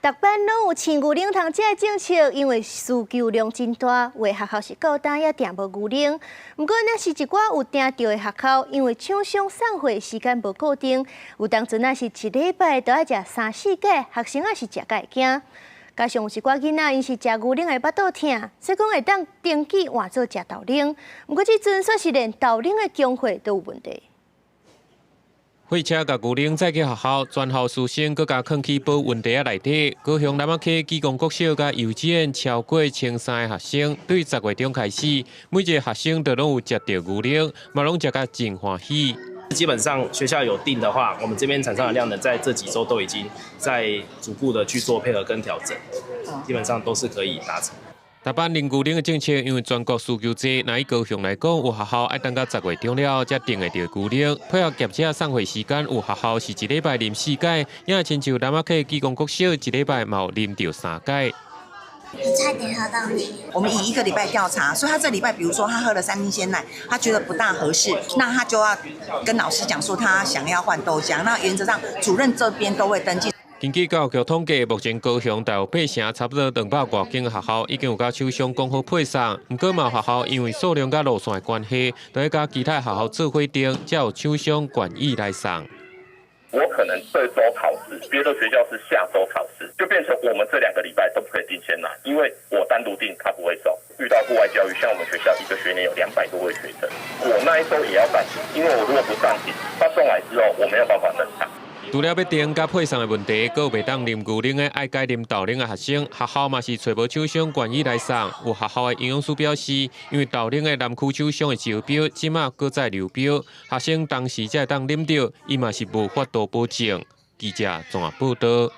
逐班拢有青牛奶通食的政策，因为需求量真大，有的学校是够单也订无牛奶。不过，若是一寡有订到的学校，因为厂商送货时间无固定，有当阵若是一礼拜都要食3、4届，学生也是食甲会惊。加上有一寡囡仔因是食牛奶会巴肚痛，所以讲会当登记换做食豆奶。不过，即阵说是连豆奶的供货都有问题。 货车甲牛奶载去学校，全校师生搁甲放去保温袋内底。高雄南仔溪基工国小甲幼稚园超过1300个学生，对10月中开始，每一个学生都拢有食到牛奶，嘛拢食甲真欢喜。基本上学校有定的话，我们这边产生的量呢，在这几周都已经在逐步的去做配合跟调整，基本上都是可以达成。 台湾零牛奶的政策，因为全国需求济，那以高雄来讲，有学校爱等到10月中了才订会到牛奶。配合业者送货时间，有学校是一礼拜啉4届，也亲像南仔溪基工国小一礼拜嘛有啉到3届。 我差点喝到你。我们以1个礼拜调查，所以他这礼拜，比如说他喝了3瓶鲜奶，他觉得不大合适，那他就要跟老师讲说他想要换豆浆。那原则上主任这边都会登记。 根据教育局统计，目前高雄大有8成，差不多200多间学校已经有甲厂商讲好配送。不过嘛，学校因为数量甲路线的关系，都要甲其他学校做伙订，才有厂商愿意来送。 我可能这周考试，别的学校是下周考试，就变成我们这2个礼拜都不可以订鲜奶，因为我单独订他不会送。遇到户外教育，像我们学校1个学年有200多位学生，我那一周也要上庭，因为我如果不上庭，他送来之后我没有办法登场。 除了要订甲配送的问题，阁有袂当啉牛奶的爱改啉豆奶的学生，学校嘛是找无厂商愿意来送。有学校的营养师表示，因为豆奶的南区厂商的招标，即马搁再流标，学生当时才会当啉到，伊嘛是无法度保证。记者综合报道。